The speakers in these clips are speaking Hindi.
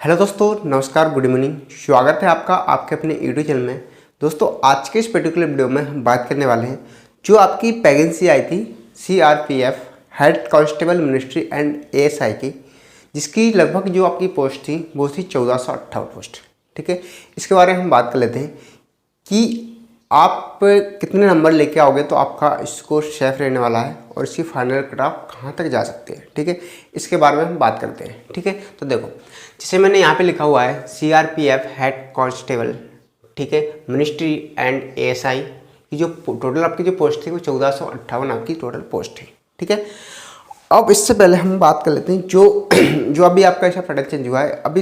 हेलो दोस्तों, नमस्कार, गुड इवनिंग। स्वागत है आपका आपके अपने यूट्यूब चैनल में। दोस्तों, आज के इस पर्टिकुलर वीडियो में हम बात करने वाले हैं जो आपकी वैकेंसी आई थी CRPF head constable ministry and ASI की, जिसकी लगभग जो आपकी पोस्ट थी वो थी 1458 पोस्ट। ठीक है, इसके बारे में हम बात कर लेते हैं कि आप कितने नंबर लेके आओगे तो आपका स्कोर सेफ रहने वाला है और इसकी फाइनल कट ऑफ कहाँ तक जा सकते हैं। ठीक है, इसके बारे में हम बात करते हैं। ठीक है, तो देखो, जैसे मैंने यहाँ पे लिखा हुआ है सीआरपीएफ हेड कांस्टेबल, ठीक है, मिनिस्ट्री एंड एएसआई की जो टोटल आपकी जो पोस्ट थी वो 1458 आपकी टोटल पोस्ट थी। ठीक है, अब इससे पहले हम बात कर लेते हैं जो अभी आपका ऐसा प्रोडक्ट चेंज हुआ है। अभी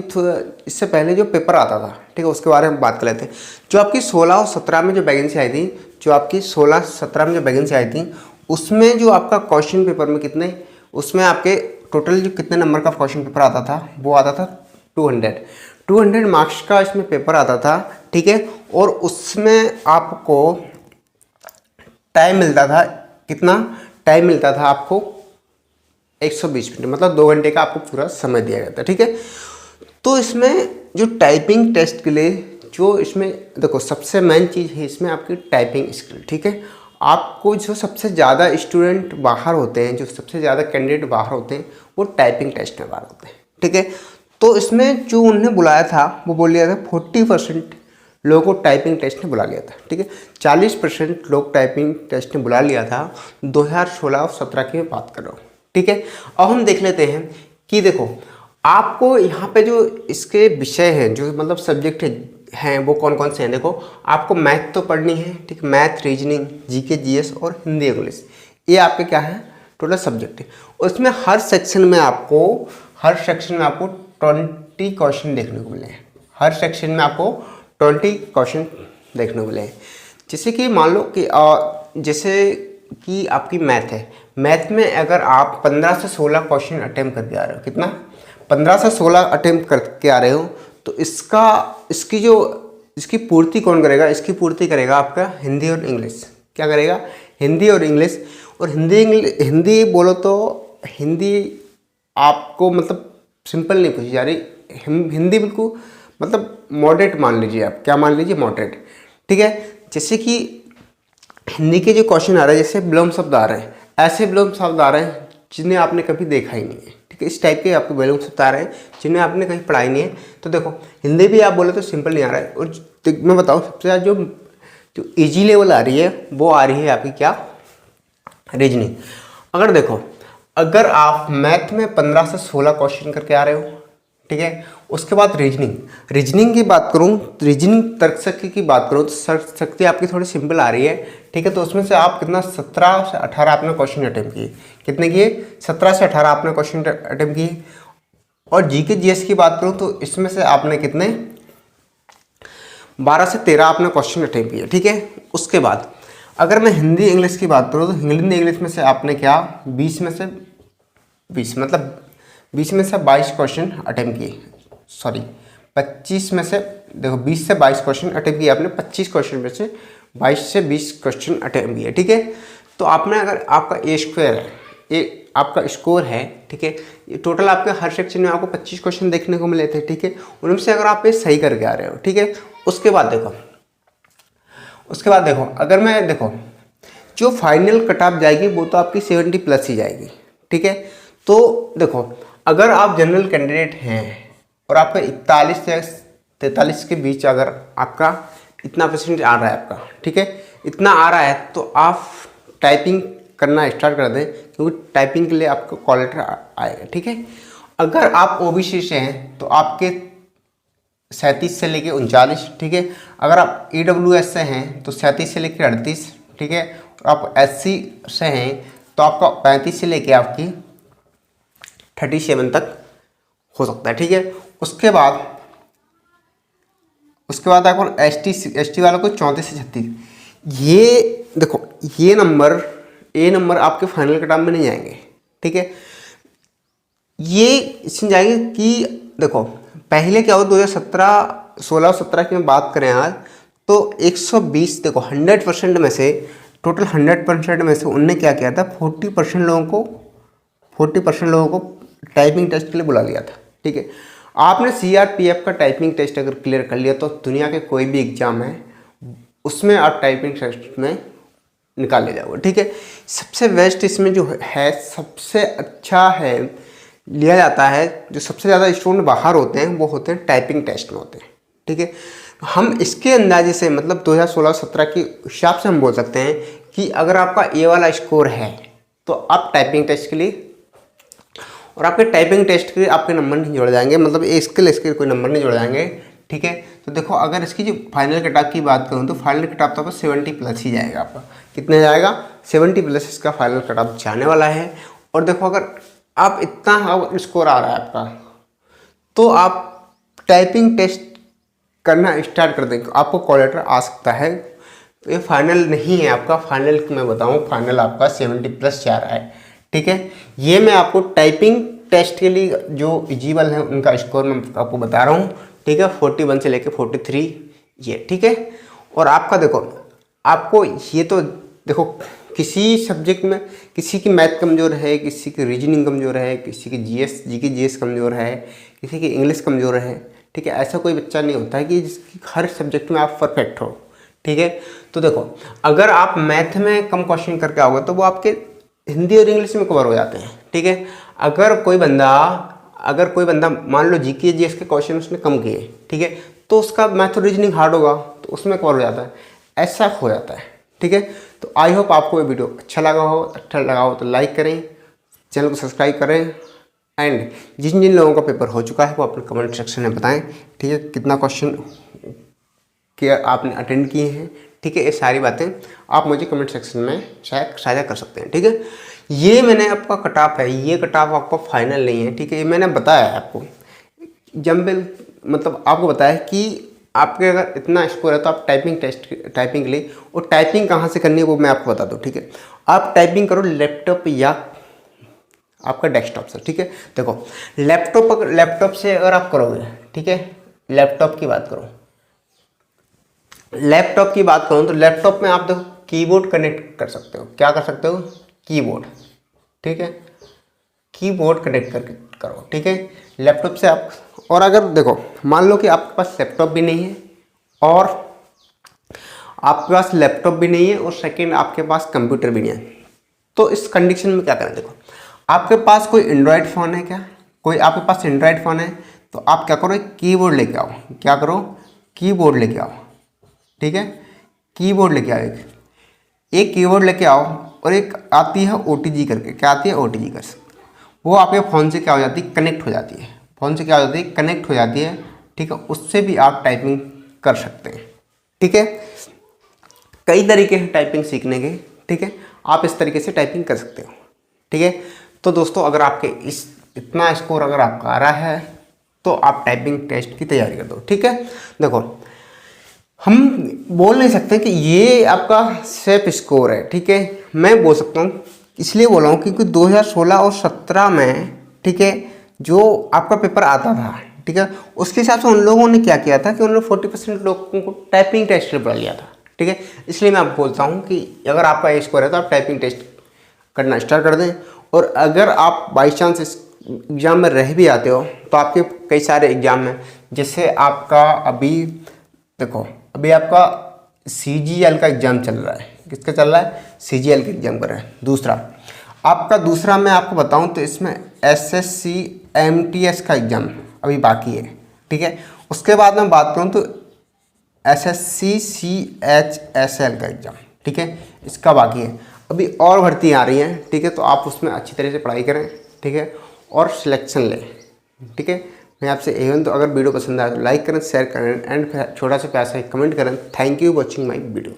इससे पहले जो पेपर आता था, ठीक है, उसके बारे में बात कर लेते हैं। जो आपकी 16 और 17 में जो वैकेंसी आई थी, जो आपकी 16-17 में जो वैकेंसी आई थी, उसमें जो आपका क्वेश्चन पेपर में कितने, उसमें आपके टोटल जो कितने नंबर का क्वेश्चन पेपर आता था वो आता था 200 मार्क्स का इसमें पेपर आता था। ठीक है, और उसमें आपको टाइम मिलता था, कितना टाइम मिलता था आपको 120 मिनट, मतलब 2 घंटे का आपको पूरा समय दिया गया था। ठीक है, तो इसमें जो टाइपिंग टेस्ट के लिए जो इसमें देखो सबसे मेन चीज़ है इसमें आपकी टाइपिंग स्किल। ठीक है, आपको जो सबसे ज़्यादा स्टूडेंट बाहर होते हैं, जो सबसे ज़्यादा कैंडिडेट बाहर होते हैं वो टाइपिंग टेस्ट में बाहर होते हैं। ठीक है, तो इसमें जो उन्होंने बुलाया था वो बोल लिया था 40% लोगों को टाइपिंग टेस्ट में बुला लिया था। ठीक है, 40% लोग टाइपिंग टेस्ट में बुला लिया था। 2016 और 17 की मैं बात कर रहा हूँ। ठीक है, अब हम देख लेते हैं कि देखो आपको यहाँ पे जो इसके विषय हैं, जो मतलब सब्जेक्ट हैं वो कौन कौन से हैं। देखो, आपको मैथ तो पढ़नी है, ठीक, मैथ, रीजनिंग, जीके, जीएस और हिंदी, इंग्लिश, ये आपके क्या है टोटल सब्जेक्ट है। उसमें हर सेक्शन में आपको 20 क्वेश्चन देखने को मिले हैं। हर सेक्शन में आपको 20 क्वेश्चन देखने को मिले हैं। जैसे कि मान लो कि जैसे कि आपकी मैथ है, मैथ में अगर आप 15 से 16 क्वेश्चन अटेम्प्ट करके आ रहे हो, कितना 15 से 16 अटेम्प्ट करके आ रहे हो, तो इसकी पूर्ति कौन करेगा? इसकी पूर्ति करेगा आपका हिंदी और इंग्लिश। क्या करेगा? हिंदी और इंग्लिश। और हिंदी बोलो तो हिंदी आपको मतलब सिंपल नहीं पूछी जा रही, हिंदी बिल्कुल मतलब मॉडरेट मान लीजिए आप। क्या मान लीजिए? मॉडरेट। ठीक है, जैसे कि हिंदी के जो क्वेश्चन आ रहे हैं, जैसे विलोम शब्द आ रहे हैं, ऐसे विलोम शब्द आ रहे हैं जिन्हें आपने कभी देखा ही नहीं है। ठीक है, इस टाइप के आपके विलोम शब्द आ रहे हैं जिन्हें आपने कहीं पढ़ाई नहीं है। तो देखो, हिंदी भी आप बोले तो सिंपल नहीं आ रहा है। और मैं बताऊँ सबसे ज़्यादा जो ईजी लेवल आ रही है वो आ रही है आपकी क्या? रीजनिंग। अगर आप मैथ में 15 से 16 क्वेश्चन करके आ रहे हो, ठीक है, उसके बाद रीजनिंग की बात करूं, रीजनिंग तर्क शक्ति की बात करूं तो तर्क शक्ति आपकी थोड़ी सिंपल आ रही है। ठीक है, तो उसमें से आप कितना 17 से 18 आपने क्वेश्चन अटेम्प्ट किए। कितने किए? 17 से 18 आपने क्वेश्चन अटेम्प्ट किए। और जीके जीएस की बात करूं तो इसमें से आपने कितने 12 से 13 आपने क्वेश्चन अटेम्प्ट किए। ठीक है, उसके बाद अगर मैं हिंदी इंग्लिश की बात करूँ तो हिंदी इंग्लिश में से आपने क्या 20 में से 22 क्वेश्चन अटेम्प्ट किए। सॉरी, 25 में से, देखो 20 से 22 क्वेश्चन अटेम्प्ट किए आपने। 25 क्वेश्चन में से 22 से 20 क्वेश्चन अटेम्प्ट किए। ठीक है, तो आपने अगर आपका ए स्क्वायर है, ये आपका स्कोर है, ठीक है, ये टोटल आपके हर सेक्शन में आपको 25 क्वेश्चन देखने को मिले थे। ठीक है, उनमें से अगर आप ये सही करके आ रहे हो, ठीक है, उसके बाद देखो अगर मैं देखो जो फाइनल कट ऑफ जाएगी वो तो आपकी 70+ ही जाएगी। ठीक है, तो देखो अगर आप जनरल कैंडिडेट हैं और आपका 41 से 43 के बीच अगर आपका इतना परसेंट आ रहा है आपका, ठीक है, इतना आ रहा है, तो आप टाइपिंग करना स्टार्ट कर दें, क्योंकि टाइपिंग के लिए आपको कॉल लेटर आएगा। ठीक है, अगर आप ओबीसी से हैं तो आपके 37 से लेके 39। ठीक है, अगर आप EWS से हैं तो 37 से लेके 38। ठीक है, और आप SC से हैं तो आपका 35 से लेके आपकी 37 तक हो सकता है। ठीक है, उसके बाद आपको ST वालों को 34 से 36। ये देखो, ये नंबर आपके फाइनल कट ऑफ में नहीं आएंगे। ठीक है, ये इसमें जाएंगे कि देखो पहले क्या हो, 2017, 16 और 17 की मैं बात करें आज, तो 120, देखो 100% में से, टोटल 100% में से उनने क्या किया था, 40% लोगों को टाइपिंग टेस्ट के लिए बुला लिया था। ठीक है, आपने सीआरपीएफ का टाइपिंग टेस्ट अगर क्लियर कर लिया तो दुनिया के कोई भी एग्जाम है उसमें आप टाइपिंग टेस्ट में निकाल ले जाओगे, ठीक है। सबसे बेस्ट इसमें जो है, सबसे अच्छा है लिया जाता है, जो सबसे ज़्यादा स्टूडेंट बाहर होते हैं वो होते हैं टाइपिंग टेस्ट में होते हैं, ठीक है। हम इसके अंदाजे से मतलब 2016-17 के हिसाब से हम बोल सकते हैं कि अगर आपका ए वाला स्कोर है तो आप टाइपिंग टेस्ट के लिए, और आपके टाइपिंग टेस्ट के लिए आपके नंबर नहीं जोड़े जाएंगे, मतलब इसके कोई नंबर नहीं जोड़े जाएंगे, ठीक है। तो देखो अगर इसकी जो फाइनल कट ऑफ की बात करूँ तो फाइनल कट ऑफ तो 70+ ही जाएगा आपका। कितने जाएगा? 70+ इसका फाइनल कट ऑफ जाने वाला है। और देखो अगर आप इतना स्कोर आ रहा है आपका तो आप टाइपिंग टेस्ट करना स्टार्ट कर देंगे, आपको कॉल लेटर आ सकता है। ये फाइनल नहीं है आपका, फाइनल मैं बताऊँ फाइनल आपका 70+ जा रहा है, ठीक है। ये मैं आपको टाइपिंग टेस्ट के लिए जो एलिजिबल है उनका स्कोर मैं आपको बता रहा हूँ, ठीक है। 41 से लेके 43 ये, ठीक है। और आपका देखो, आपको ये तो देखो किसी सब्जेक्ट में किसी की मैथ कमज़ोर है, किसी की रीजनिंग कमज़ोर है, किसी की जीके कमज़ोर है, किसी की इंग्लिश कमज़ोर है, ठीक है। ऐसा कोई बच्चा नहीं होता है कि जिसकी हर सब्जेक्ट में आप परफेक्ट हो, ठीक है। तो देखो अगर आप मैथ में कम क्वेश्चन करके आओगे तो वो आपके हिंदी और इंग्लिश में कवर हो जाते हैं, ठीक है। अगर कोई बंदा मान लो जीके जीएस के क्वेश्चन उसने कम किए, ठीक है, तो उसका मैथ और रीजनिंग हार्ड होगा तो उसमें कवर हो जाता है, ऐसा हो जाता है, ठीक है। तो आई होप आपको ये वीडियो अच्छा लगा हो तो लाइक करें, चैनल को सब्सक्राइब करें, एंड जिन जिन लोगों का पेपर हो चुका है वो अपने कमेंट सेक्शन में बताएं, ठीक है। कितना क्वेश्चन कि आपने अटेंड किए हैं, ठीक है। ये सारी बातें आप मुझे कमेंट सेक्शन में साझा कर सकते हैं, ठीक है। ये मैंने आपका कट ऑफ है, ये कट ऑफ आपका फाइनल नहीं है, ठीक है। ये मैंने बताया है आपको जंबल, मतलब आपको बताया कि आपके अगर इतना स्कोर है तो आप टाइपिंग के लिए, और टाइपिंग कहाँ से करनी है वो मैं आपको बता दूँ, ठीक है। आप टाइपिंग करो लैपटॉप या आपका डेस्कटॉप से, ठीक है। देखो लैपटॉप से अगर आप करोगे, ठीक है, लैपटॉप की बात करूँ तो लैपटॉप में आप देखो कीबोर्ड कनेक्ट कर सकते हो। क्या कर सकते हो? कीबोर्ड, ठीक है। कीबोर्ड कनेक्ट करके करो, ठीक है, लैपटॉप से आप। और अगर देखो मान लो कि आपके पास लैपटॉप भी नहीं है और आपके पास लैपटॉप भी नहीं है और सेकंड आपके पास कंप्यूटर भी नहीं है, तो इस कंडीशन में क्या करें? देखो आपके पास कोई एंड्रॉयड फ़ोन है क्या? आपके पास एंड्रॉयड फ़ोन है तो आप क्या करो, एक कीबोर्ड लेके आओ। क्या करो? कीबोर्ड लेके आओ, ठीक है। कीबोर्ड लेके आओ, एक कीबोर्ड लेके आओ, और एक आती है OTG करके। क्या आती है? OTG कर सकते, वो आपके फ़ोन से क्या हो जाती है? कनेक्ट हो जाती है। फ़ोन से क्या हो जाती है? कनेक्ट हो जाती है, ठीक है। उससे भी आप टाइपिंग कर सकते हैं, ठीक है। कई तरीके हैं टाइपिंग सीखने के, ठीक है। आप इस तरीके से टाइपिंग कर सकते हो, ठीक है। तो दोस्तों अगर आपके इतना स्कोर अगर आपका आ रहा है तो आप टाइपिंग टेस्ट की तैयारी कर दो, ठीक है। देखो हम बोल नहीं सकते कि ये आपका सेफ स्कोर है, ठीक है। मैं बोल सकता हूँ, इसलिए बोला हूँ क्योंकि 2016 और 17 में, ठीक है, जो आपका पेपर आता था, ठीक है, उसके हिसाब से उन लोगों ने क्या किया था कि उन्होंने 40% लोगों को टाइपिंग टेस्ट में पढ़ा लिया था, ठीक है। इसलिए मैं आपको बोलता हूँ कि अगर आपका ये स्कोर है तो आप टाइपिंग टेस्ट करना स्टार्ट कर दें। और अगर आप बाई चांस इस एग्ज़ाम में रह भी आते हो तो आपके कई सारे एग्ज़ाम में, जैसे आपका अभी आपका CGL का एग्ज़ाम चल रहा है। किसका चल रहा है? CGL का एग्ज़ाम कर रहा है। दूसरा मैं आपको बताऊं तो इसमें SSC MTS का एग्ज़ाम अभी बाकी है, ठीक है। उसके बाद मैं बात करूं तो SSC CHSL का एग्ज़ाम, ठीक है, इसका बाकी है। अभी और भर्ती आ रही हैं, ठीक है, तो आप उसमें अच्छी तरह से पढ़ाई करें, ठीक है, और सिलेक्शन लें, ठीक है। मैं आपसे तो अगर वीडियो पसंद आए तो लाइक करें, शेयर करें, एंड छोटा सा प्यार से कमेंट करें। Thank you watching my video.